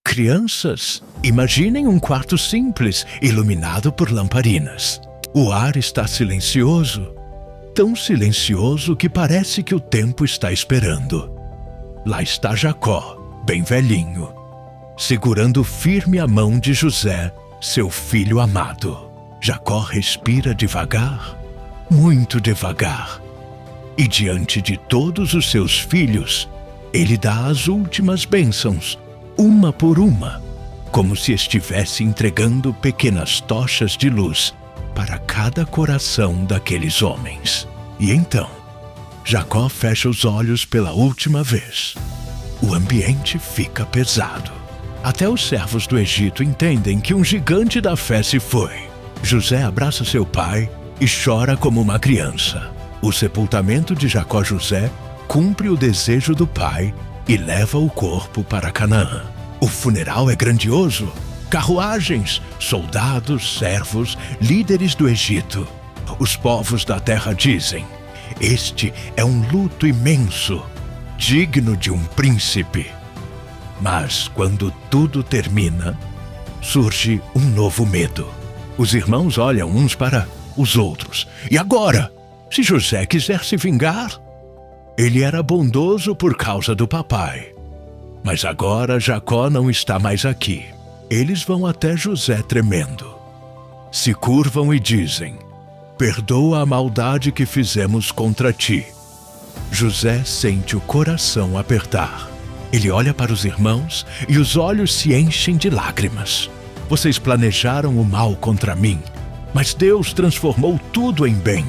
Crianças, imaginem um quarto simples, iluminado por lamparinas. O ar está silencioso, tão silencioso que parece que o tempo está esperando. Lá está Jacó, bem velhinho, segurando firme a mão de José, seu filho amado. Jacó respira devagar, muito devagar, e diante de todos os seus filhos, ele dá as últimas bênçãos, uma por uma, como se estivesse entregando pequenas tochas de luz para cada coração daqueles homens. E então, Jacó fecha os olhos pela última vez. O ambiente fica pesado. Até os servos do Egito entendem que um gigante da fé se foi. José abraça seu pai e chora como uma criança. O sepultamento de Jacó-José cumpre o desejo do pai e leva o corpo para Canaã. O funeral é grandioso. Carruagens, soldados, servos, líderes do Egito. Os povos da terra dizem: este é um luto imenso, digno de um príncipe. Mas quando tudo termina, surge um novo medo. Os irmãos olham uns para os outros. E agora? Se José quiser se vingar? Ele era bondoso por causa do papai. Mas agora Jacó não está mais aqui. Eles vão até José tremendo. Se curvam e dizem: perdoa a maldade que fizemos contra ti. José sente o coração apertar. Ele olha para os irmãos e os olhos se enchem de lágrimas. Vocês planejaram o mal contra mim, mas Deus transformou tudo em bem.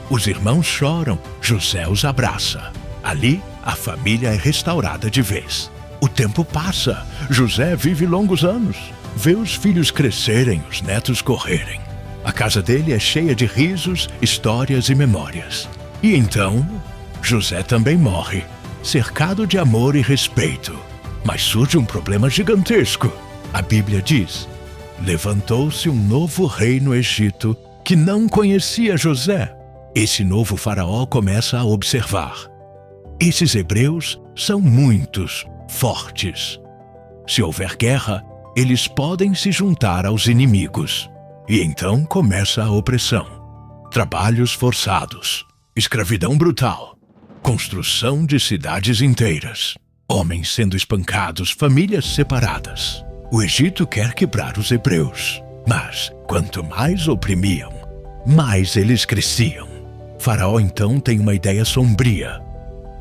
Os irmãos choram, José os abraça. Ali, a família é restaurada de vez. O tempo passa, José vive longos anos. Vê os filhos crescerem, os netos correrem. A casa dele é cheia de risos, histórias e memórias. E então, José também morre, cercado de amor e respeito. Mas surge um problema gigantesco. A Bíblia diz: levantou-se um novo rei no Egito que não conhecia José. Esse novo faraó começa a observar: esses hebreus são muitos, fortes. Se houver guerra, eles podem se juntar aos inimigos. E então começa a opressão. Trabalhos forçados, escravidão brutal, construção de cidades inteiras, homens sendo espancados, famílias separadas. O Egito quer quebrar os hebreus, mas quanto mais oprimiam, mais eles cresciam. Faraó então tem uma ideia sombria: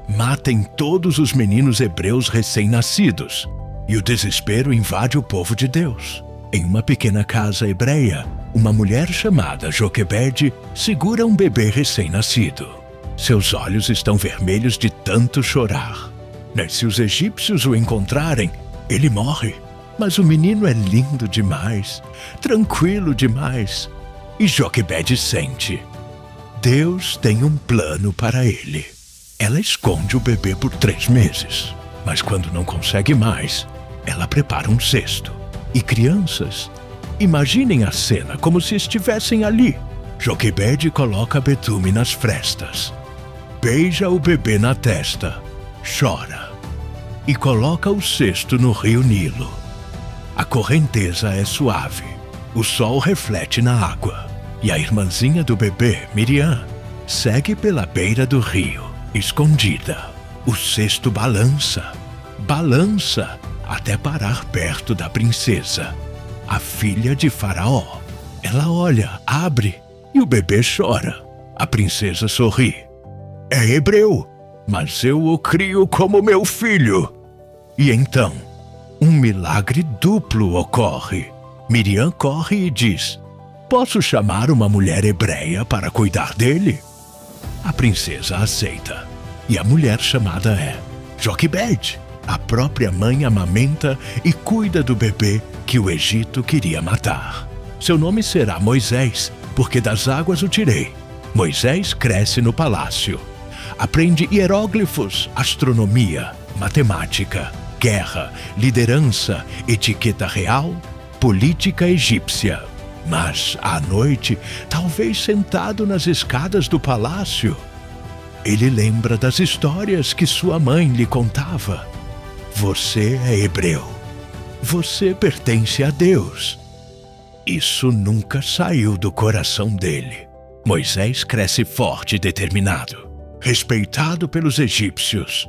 matem todos os meninos hebreus recém-nascidos. E o desespero invade o povo de Deus. Em uma pequena casa hebreia, uma mulher chamada Joquebede segura um bebê recém-nascido. Seus olhos estão vermelhos de tanto chorar. Mas se os egípcios o encontrarem, ele morre. Mas o menino é lindo demais, tranquilo demais. E Joquebede sente: Deus tem um plano para ele. Ela esconde o bebê por 3 meses. Mas quando não consegue mais, ela prepara um cesto. E crianças, imaginem a cena como se estivessem ali. Joquebede coloca betume nas frestas, beija o bebê na testa, chora e coloca o cesto no rio Nilo. A correnteza é suave, o sol reflete na água e a irmãzinha do bebê, Miriam, segue pela beira do rio, escondida. O cesto balança, balança, até parar perto da princesa, a filha de Faraó. Ela olha, abre e o bebê chora. A princesa sorri. É hebreu, mas eu o crio como meu filho. E então, um milagre duplo ocorre. Miriam corre e diz: posso chamar uma mulher hebreia para cuidar dele? A princesa aceita. E a mulher chamada é Joquebede. A própria mãe amamenta e cuida do bebê que o Egito queria matar. Seu nome será Moisés, porque das águas o tirei. Moisés cresce no palácio. Aprende hieróglifos, astronomia, matemática, guerra, liderança, etiqueta real, política egípcia. Mas, à noite, talvez sentado nas escadas do palácio, ele lembra das histórias que sua mãe lhe contava. Você é hebreu. Você pertence a Deus. Isso nunca saiu do coração dele. Moisés cresce forte e determinado, respeitado pelos egípcios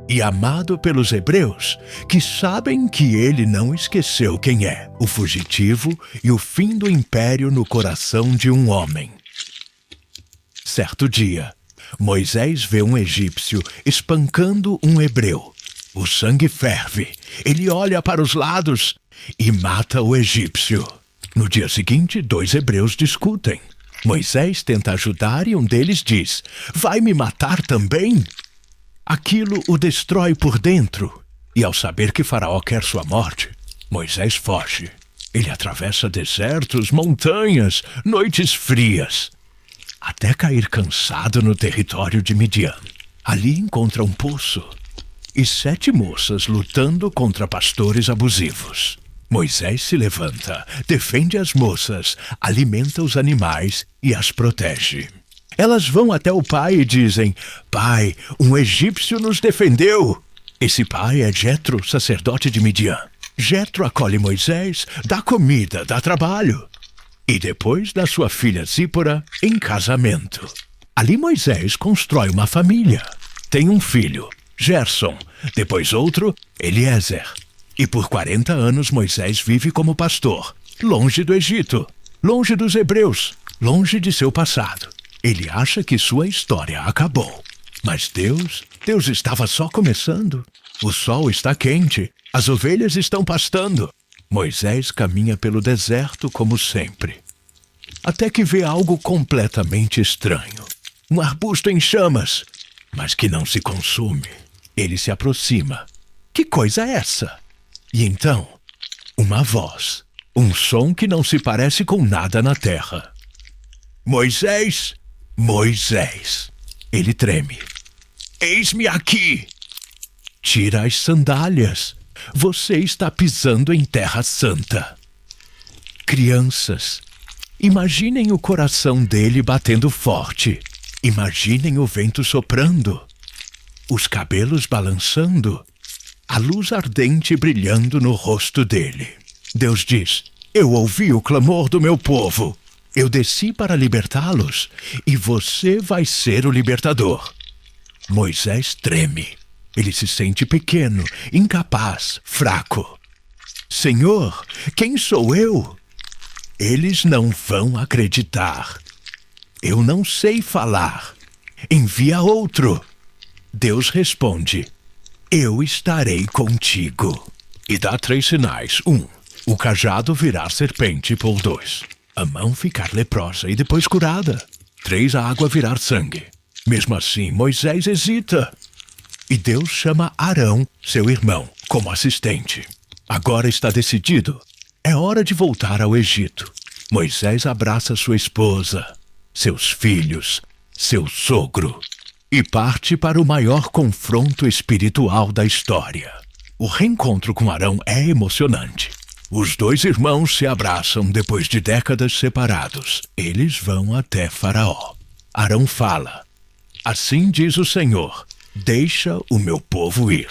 e amado pelos hebreus, que sabem que ele não esqueceu quem é, o fugitivo e o fim do império no coração de um homem. Certo dia, Moisés vê um egípcio espancando um hebreu. O sangue ferve, ele olha para os lados e mata o egípcio. No dia seguinte, 2 hebreus discutem. Moisés tenta ajudar e um deles diz: "Vai me matar também?" Aquilo o destrói por dentro, e ao saber que Faraó quer sua morte, Moisés foge. Ele atravessa desertos, montanhas, noites frias, até cair cansado no território de Midian. Ali encontra um poço e 7 moças lutando contra pastores abusivos. Moisés se levanta, defende as moças, alimenta os animais e as protege. Elas vão até o pai e dizem: "Pai, um egípcio nos defendeu." Esse pai é Jetro, sacerdote de Midian. Jetro acolhe Moisés, dá comida, dá trabalho. E depois dá sua filha Zípora em casamento. Ali Moisés constrói uma família. Tem um filho, Gerson, depois outro, Eliezer. E por 40 anos Moisés vive como pastor, longe do Egito, longe dos hebreus, longe de seu passado. Ele acha que sua história acabou. Mas Deus estava só começando. O sol está quente, as ovelhas estão pastando. Moisés caminha pelo deserto como sempre. Até que vê algo completamente estranho. Um arbusto em chamas, mas que não se consume. Ele se aproxima. Que coisa é essa? E então, uma voz, um som que não se parece com nada na terra. "Moisés! Moisés!" Ele treme. "Eis-me aqui!" Tira as sandálias. Você está pisando em terra santa. Crianças, imaginem o coração dele batendo forte. Imaginem o vento soprando, os cabelos balançando, a luz ardente brilhando no rosto dele. Deus diz: "Eu ouvi o clamor do meu povo. Eu desci para libertá-los, e você vai ser o libertador." Moisés treme. Ele se sente pequeno, incapaz, fraco. "Senhor, quem sou eu?" Eles não vão acreditar. "Eu não sei falar. Envia outro." Deus responde: "Eu estarei contigo." E dá 3 sinais. 1. O cajado virar serpente por 2. A mão ficar leprosa e depois curada. 3. A água virar sangue. Mesmo assim, Moisés hesita. E Deus chama Arão, seu irmão, como assistente. Agora está decidido. É hora de voltar ao Egito. Moisés abraça sua esposa, seus filhos, seu sogro, e parte para o maior confronto espiritual da história. O reencontro com Arão é emocionante. Os 2 irmãos se abraçam depois de décadas separados. Eles vão até Faraó. Arão fala: "Assim diz o Senhor, deixa o meu povo ir."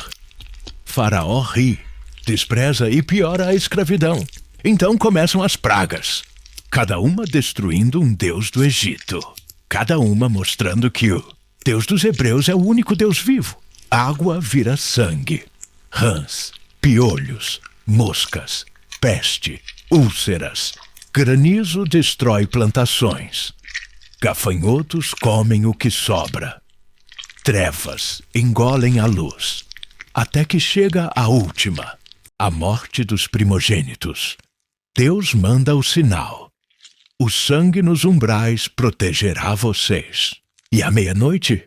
Faraó ri, despreza e piora a escravidão. Então começam as pragas, cada uma destruindo um deus do Egito. Cada uma mostrando que o Deus dos hebreus é o único Deus vivo. Água vira sangue, rãs, piolhos, moscas, peste, úlceras. Granizo destrói plantações. Gafanhotos comem o que sobra. Trevas engolem a luz. Até que chega a última, a morte dos primogênitos. Deus manda o sinal. O sangue nos umbrais protegerá vocês. E à meia-noite,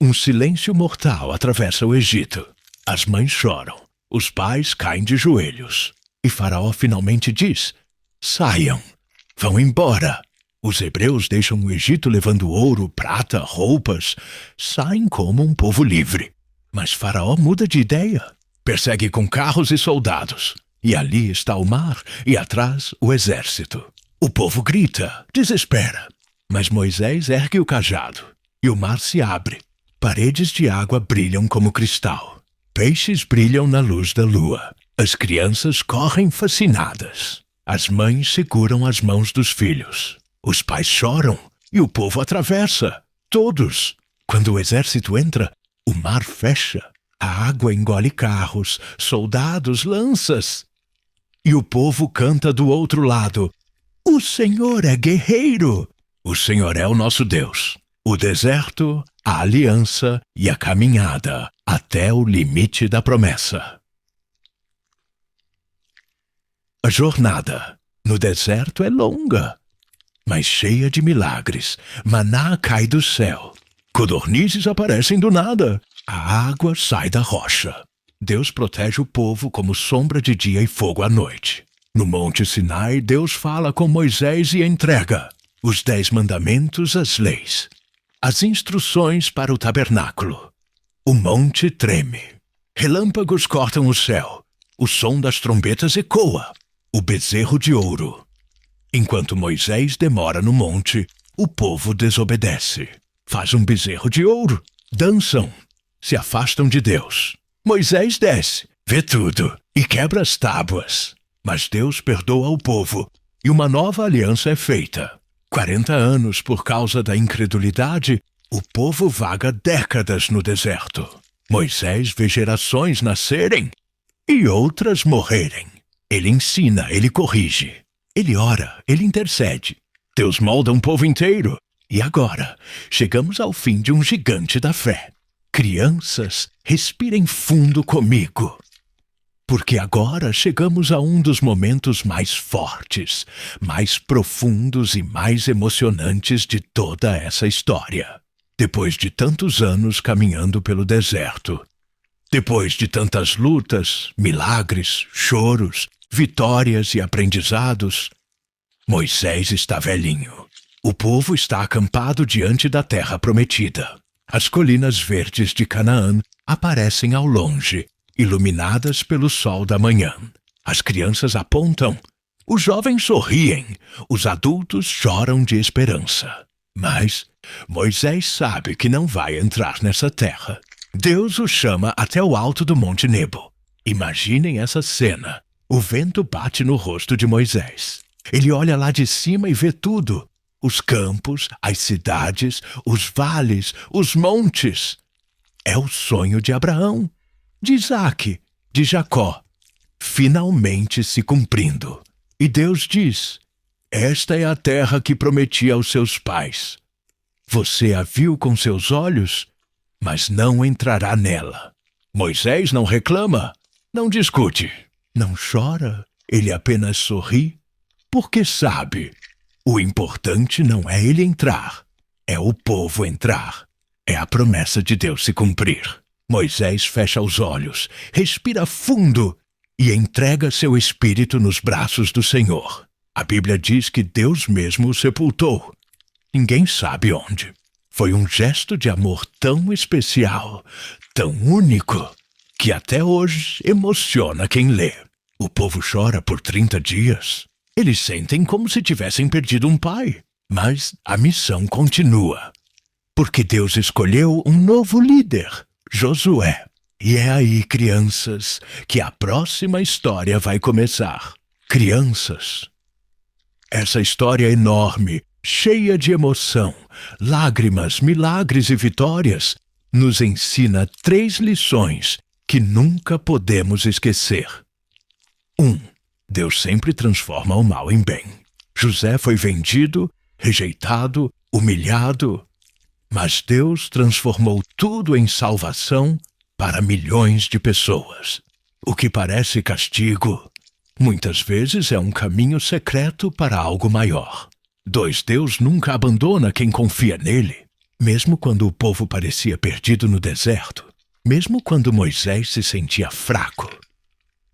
um silêncio mortal atravessa o Egito. As mães choram, os pais caem de joelhos. E Faraó finalmente diz: "Saiam, vão embora." Os hebreus deixam o Egito levando ouro, prata, roupas. Saem como um povo livre. Mas Faraó muda de ideia. Persegue com carros e soldados. E ali está o mar e atrás o exército. O povo grita, desespera. Mas Moisés ergue o cajado e o mar se abre. Paredes de água brilham como cristal. Peixes brilham na luz da lua. As crianças correm fascinadas. As mães seguram as mãos dos filhos. Os pais choram e o povo atravessa. Todos. Quando o exército entra, o mar fecha. A água engole carros, soldados, lanças. E o povo canta do outro lado: o Senhor é guerreiro. O Senhor é o nosso Deus. O deserto, a aliança e a caminhada até o limite da promessa. A jornada no deserto é longa, mas cheia de milagres. Maná cai do céu. Codornizes aparecem do nada. A água sai da rocha. Deus protege o povo como sombra de dia e fogo à noite. No Monte Sinai, Deus fala com Moisés e entrega os 10 mandamentos, as leis, as instruções para o tabernáculo. O monte treme. Relâmpagos cortam o céu. O som das trombetas ecoa. O bezerro de ouro. Enquanto Moisés demora no monte, o povo desobedece. Faz um bezerro de ouro. Dançam. Se afastam de Deus. Moisés desce, vê tudo e quebra as tábuas. Mas Deus perdoa o povo e uma nova aliança é feita. 40 anos por causa da incredulidade, o povo vaga décadas no deserto. Moisés vê gerações nascerem e outras morrerem. Ele ensina, ele corrige. Ele ora, ele intercede. Deus molda um povo inteiro. E agora, chegamos ao fim de um gigante da fé. Crianças, respirem fundo comigo. Porque agora chegamos a um dos momentos mais fortes, mais profundos e mais emocionantes de toda essa história. Depois de tantos anos caminhando pelo deserto, depois de tantas lutas, milagres, choros, vitórias e aprendizados, Moisés está velhinho. O povo está acampado diante da terra prometida. As colinas verdes de Canaã aparecem ao longe, iluminadas pelo sol da manhã. As crianças apontam, os jovens sorriem, os adultos choram de esperança. Mas Moisés sabe que não vai entrar nessa terra. Deus o chama até o alto do Monte Nebo. Imaginem essa cena. O vento bate no rosto de Moisés. Ele olha lá de cima e vê tudo. Os campos, as cidades, os vales, os montes. É o sonho de Abraão, de Isaque, de Jacó, finalmente se cumprindo. E Deus diz: esta é a terra que prometi aos seus pais. Você a viu com seus olhos, mas não entrará nela. Moisés não reclama, não discute, não chora, ele apenas sorri, porque sabe, o importante não é ele entrar, é o povo entrar. É a promessa de Deus se cumprir. Moisés fecha os olhos, respira fundo e entrega seu espírito nos braços do Senhor. A Bíblia diz que Deus mesmo o sepultou. Ninguém sabe onde. Foi um gesto de amor tão especial, tão único, que até hoje emociona quem lê. O povo chora por 30 dias. Eles sentem como se tivessem perdido um pai. Mas a missão continua. Porque Deus escolheu um novo líder, Josué. E é aí, crianças, que a próxima história vai começar. Crianças. Essa história enorme, cheia de emoção, lágrimas, milagres e vitórias, nos ensina 3 lições que nunca podemos esquecer. 1. Deus sempre transforma o mal em bem. José foi vendido, rejeitado, humilhado, mas Deus transformou tudo em salvação para milhões de pessoas. O que parece castigo, muitas vezes é um caminho secreto para algo maior. 2. Deus nunca abandona quem confia nele. Mesmo quando o povo parecia perdido no deserto, mesmo quando Moisés se sentia fraco,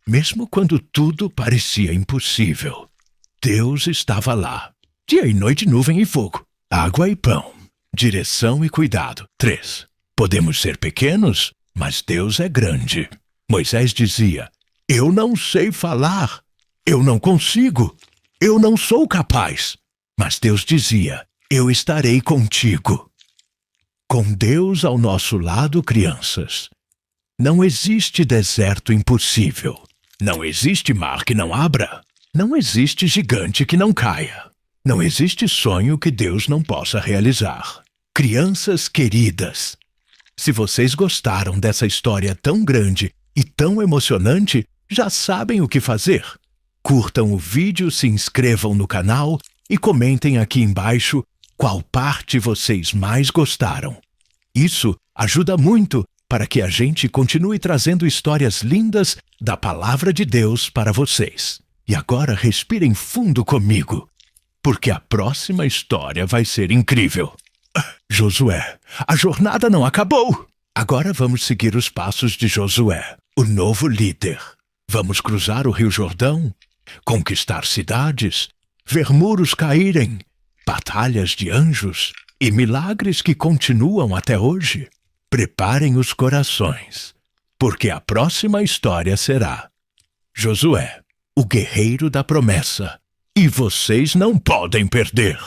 mesmo quando tudo parecia impossível, Deus estava lá. Dia e noite, nuvem e fogo, água e pão, direção e cuidado. 3. Podemos ser pequenos, mas Deus é grande. Moisés dizia: eu não sei falar, eu não consigo, eu não sou capaz. Mas Deus dizia: eu estarei contigo. Com Deus ao nosso lado, crianças, não existe deserto impossível. Não existe mar que não abra. Não existe gigante que não caia. Não existe sonho que Deus não possa realizar. Crianças queridas, se vocês gostaram dessa história tão grande e tão emocionante, já sabem o que fazer. Curtam o vídeo, se inscrevam no canal e comentem aqui embaixo qual parte vocês mais gostaram. Isso ajuda muito para que a gente continue trazendo histórias lindas da Palavra de Deus para vocês. E agora respirem fundo comigo, porque a próxima história vai ser incrível. Josué, a jornada não acabou! Agora vamos seguir os passos de Josué, o novo líder. Vamos cruzar o Rio Jordão, conquistar cidades, ver muros caírem, batalhas de anjos e milagres que continuam até hoje. Preparem os corações, porque a próxima história será Josué, o guerreiro da promessa, e vocês não podem perder.